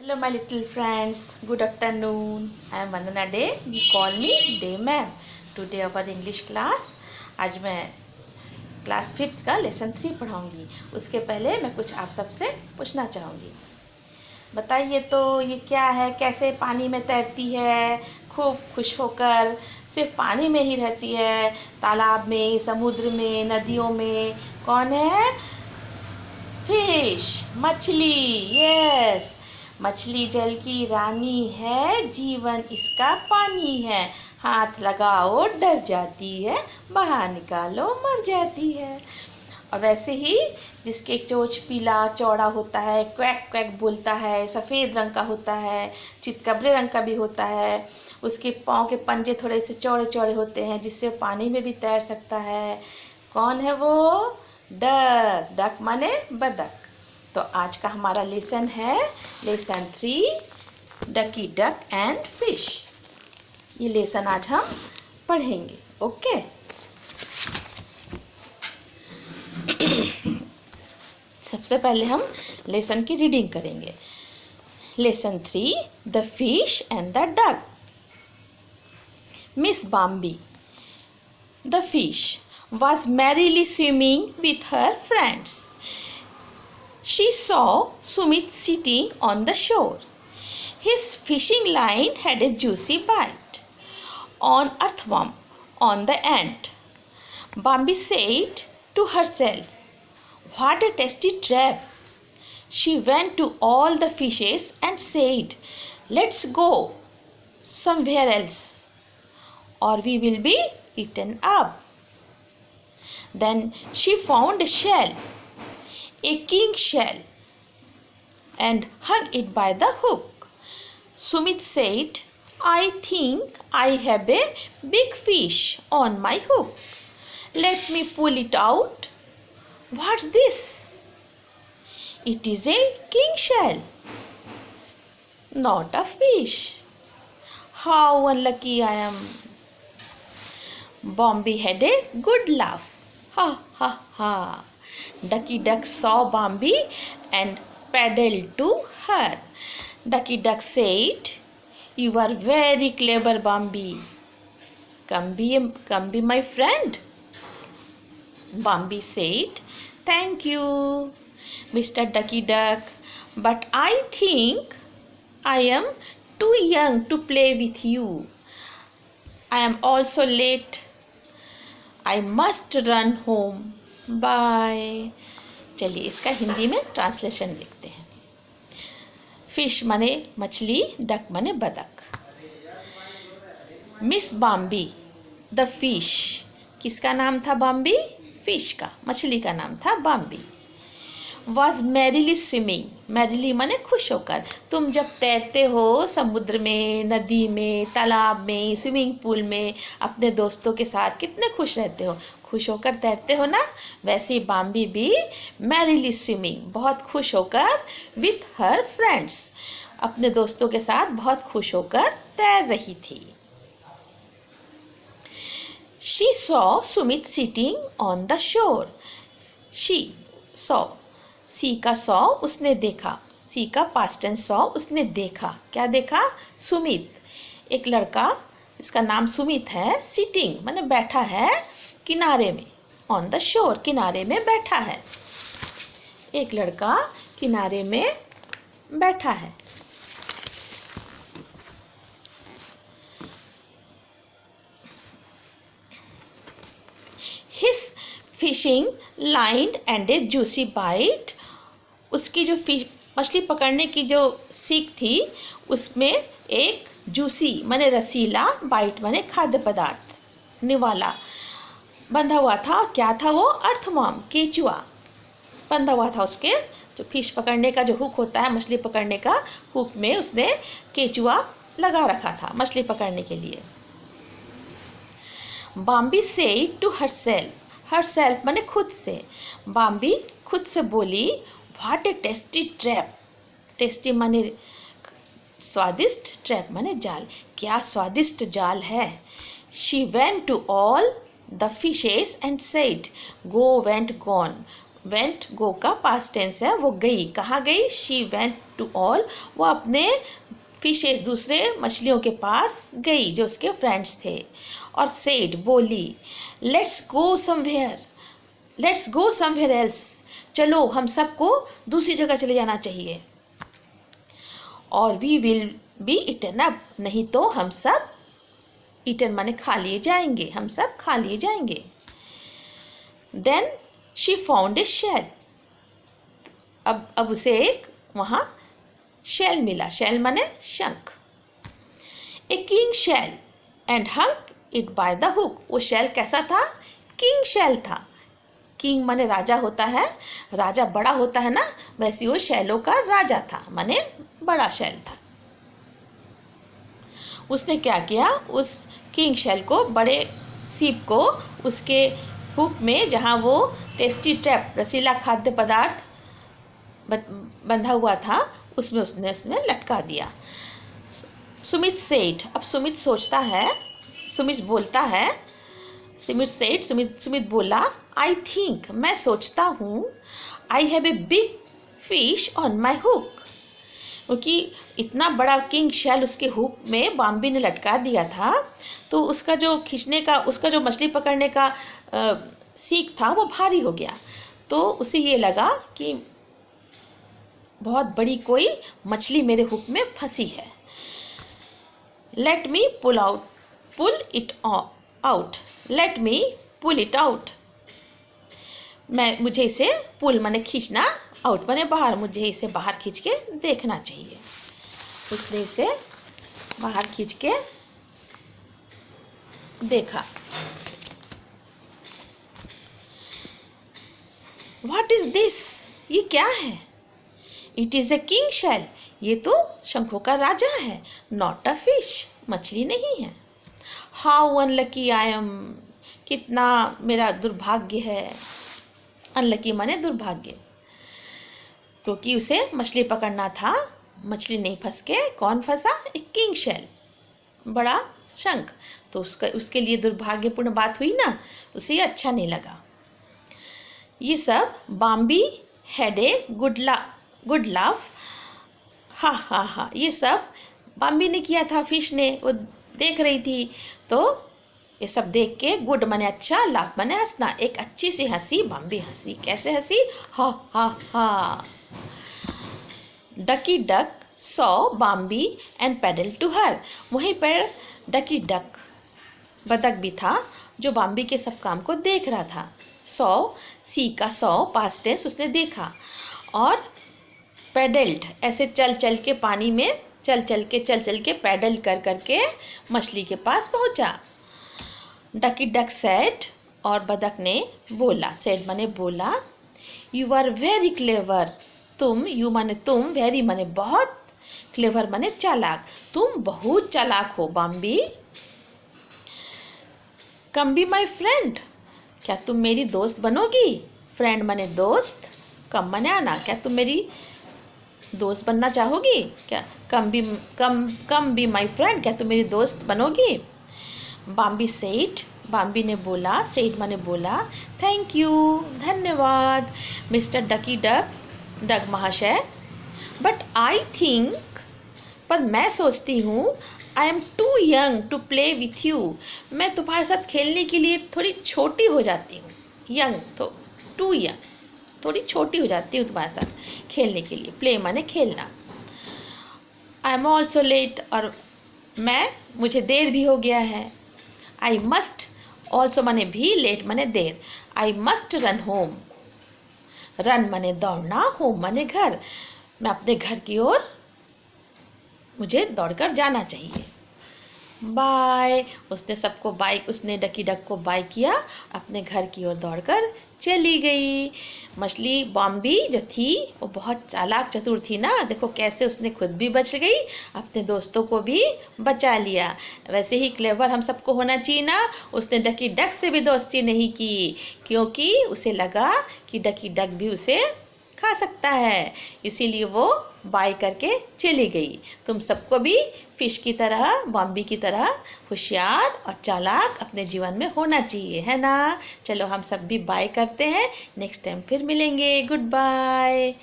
Hello my little friends, good afternoon. I am Vandana Day. You call me Day Ma'am. Today our English class. आज मैं class 5th का lesson 3 पढ़ाऊँगी. उसके पहले मैं कुछ आप सबसे पूछना चाहूँगी. बताइए तो ये क्या है, कैसे पानी में तैरती है, खूब खुश होकर सिर्फ पानी में ही रहती है, तालाब में, समुद्र में, नदियों में. कौन है? फिश, मछली. यस, मछली जल की रानी है, जीवन इसका पानी है. हाथ लगाओ डर जाती है, बाहर निकालो मर जाती है. और वैसे ही जिसके चोंच पीला चौड़ा होता है, क्वैक क्वैक बोलता है, सफ़ेद रंग का होता है, चितकबरे रंग का भी होता है. उसके पाँव के पंजे थोड़े से चौड़े चौड़े होते हैं, जिससे पानी में भी तैर सकता है. कौन है वो? डक. डक माने बतख. तो आज का हमारा लेसन है लेसन 3, डकी डक एंड फिश. ये लेसन आज हम पढ़ेंगे. ओके. सबसे पहले हम लेसन की रीडिंग करेंगे. Lesson 3, the fish and the duck. Miss Bambi, the fish, was merrily swimming with her friends. She saw Sumit sitting on the shore. His fishing line had a juicy bite on earthworm on the end. Bambi said to herself, "What a tasty trap!" She went to all the fishes and said, "Let's go somewhere else, or we will be eaten up." Then she found a shell, a king shell, and hung it by the hook. Sumit said, "I think I have a big fish on my hook. Let me pull it out." "What's this?" "It is a king shell, not a fish. How unlucky I am." Bombi had a good laugh. Ha ha ha. Ducky Duck saw Bambi and paddled to her. Ducky Duck said, "You are very clever, Bambi. Come be my friend." Bambi said, "Thank you, Mr. Ducky Duck, but I think I am too young to play with you. I am also late. I must run home. Bye." चलिए इसका हिंदी में translation लिखते हैं. Fish माने मछली, duck माने बतख. Miss Bambi, the fish. किसका नाम था बाम्बी? फिश का, मछली का नाम था Bambi. Was merrily swimming. Merrily माने खुश होकर. तुम जब तैरते हो समुद्र में, नदी में, तालाब में, स्विमिंग पूल में अपने दोस्तों के साथ कितने खुश रहते हो, खुश होकर तैरते हो ना. वैसे ही बाम्बी भी मैरिली स्विमिंग, बहुत खुश होकर, विथ हर फ्रेंड्स, अपने दोस्तों के साथ बहुत खुश होकर तैर रही थी. She saw Sumit sitting on the shore. She saw, sea का सॉ उसने देखा, सी का पास्ट टेंस सॉ उसने देखा. क्या देखा? सुमित, एक लड़का, इसका नाम सुमित है. सिटिंग माने बैठा है किनारे में. ऑन द शोर, किनारे में बैठा है. एक लड़का किनारे में बैठा है. His fishing line and a juicy bite. उसकी जो मछली पकड़ने की जो सीख थी उसमें एक जूसी माने रसीला, बाइट माने खाद्य पदार्थ, निवाला बंधा हुआ था. क्या था वो? अर्थवर्म, केचुआ बंधा हुआ था. उसके जो फिश पकड़ने का जो हुक होता है, मछली पकड़ने का हुक में उसने केचुआ लगा रखा था मछली पकड़ने के लिए. Bambi said to herself. Herself माने खुद से. बाम्बी खुद से बोली, "what a tasty trap." Tasty माने स्वादिष्ट, ट्रैप माने जाल. क्या स्वादिष्ट जाल है. She went to all the fishes and said, go went gone. Went go का पास्ट टेंस है, वो गई, कहाँ गई? शी वेंट टू ऑल, वो अपने फिशेस दूसरे मछलियों के पास गई जो उसके फ्रेंड्स थे। और सेड बोली, लेट्स गो समवेयर एल्स, चलो हम सबको दूसरी जगह चले जाना चाहिए। और we will be eaten up, नहीं तो हम सब, ईटन माने खा लिए जाएंगे, हम सब खा लिए जाएंगे। Then she found a shell, अब उसे एक वहाँ शेल मिला, शेल माने शंख। A king shell and hung it by the hook, वो शेल कैसा था? किंग शेल था। किंग माने राजा होता है, राजा बड़ा होता है ना, वैसे वो शैलों का राजा था, माने बड़ा शैल था। उसने क्या किया? उस किंग शेल को, बड़े सीप को, उसके हुक में, जहाँ वो टेस्टी ट्रैप, रसीला खाद्य पदार्थ बंधा हुआ था, उसमें उसने लटका दिया। सुमित सेठ, अब सुमित सोचता है, सुमित बोलता है, सुमित बोला, आई थिंक, मैं सोचता हूँ, I have a big fish on my hook, क्योंकि इतना बड़ा किंग शेल उसके हुक में बाम्बी ने लटका दिया था, तो उसका जो खींचने का, उसका जो मछली पकड़ने का सीख था वो भारी हो गया। तो उसे ये लगा कि बहुत बड़ी कोई मछली मेरे हुक में फंसी है। Let me pull it out, let me pull it out, मुझे इसे पुल माने खींचना, आउट माने बाहर, मुझे इसे बाहर खींच के देखना चाहिए। उसने इसे बाहर खींच के देखा। व्हाट इज दिस, ये क्या है? It is a king shell, ये तो शंखों का राजा है, नॉट अ फिश, मछली नहीं है। हाउ अनलकी आई एम, कितना मेरा दुर्भाग्य है। अनलकी माने दुर्भाग्य, क्योंकि उसे मछली पकड़ना था, मछली नहीं फंस के कौन फंसा? एक किंग शेल, बड़ा शंख, तो उसके लिए दुर्भाग्यपूर्ण बात हुई ना, उसे ये अच्छा नहीं लगा। ये सब Bambi had a good laugh, हा हा हा, ये सब बाम्बी ने किया था, फिश ने, वो देख रही थी, तो ये सब देख के गुड माने अच्छा, लाफ माने हंसना, एक अच्छी सी हंसी बाम्बी हंसी। कैसे हंसी? हा हा हा। Ducky duck saw Bambi and paddle to her, वहीं पर डकी डक बतख भी था जो बाम्बी के सब काम को देख रहा था। सॉ, सी का सॉ पास्ट टेंस, उसने देखा, और पैडल्ड, ऐसे चल चल के पानी में चल चल के पैडल कर करके मछली के पास पहुंचा। डकी डक सेड, और बतख ने बोला, सेड माने बोला, यू आर वेरी क्लेवर, तुम, यू माने तुम, वेरी माने बहुत, क्लेवर माने चालाक, तुम बहुत चालाक हो Bambi. Come be my friend, क्या तुम मेरी दोस्त बनोगी? फ्रेंड माने दोस्त, कम माने आना, क्या तुम मेरी दोस्त बनना चाहोगी? क्या कम बी माई फ्रेंड, क्या तुम मेरी दोस्त बनोगी? बाम्बी सेठ, बाम्बी ने बोला, सेठ माने बोला, थैंक यू, धन्यवाद मिस्टर डकी डक महाशय, बट आई थिंक, पर मैं सोचती हूँ, I am too young to play with you, मैं तुम्हारे साथ खेलने के लिए थोड़ी छोटी हो जाती हूँ। यंग तो टू यंग, थोड़ी छोटी हो जाती हूँ तुम्हारे साथ खेलने के लिए। प्ले माने खेलना। आई एम ऑल्सो लेट, और मुझे देर भी हो गया है। आई मस्ट, ऑल्सो माने भी, लेट माने देर। I must run home, run माने दौड़ना, होम माने घर, मैं अपने घर की ओर, मुझे दौड़कर जाना चाहिए। बाय, उसने सबको बाय, उसने डकी डक को बाय किया, अपने घर की ओर दौड़कर चली गई। मछली बाम्बी जो थी वो बहुत चालाक चतुर थी ना, देखो कैसे उसने खुद भी बच गई, अपने दोस्तों को भी बचा लिया। वैसे ही क्लेवर हम सबको होना चाहिए ना। उसने डकी डक से भी दोस्ती नहीं की, क्योंकि उसे लगा कि डकी डक भी उसे खा सकता है, इसीलिए वो बाय करके चली गई। तुम सबको भी फिश की तरह, बॉम्बी की तरह होशियार और चालाक अपने जीवन में होना चाहिए, है ना। चलो हम सब भी बाय करते हैं, नेक्स्ट टाइम फिर मिलेंगे। Good bye.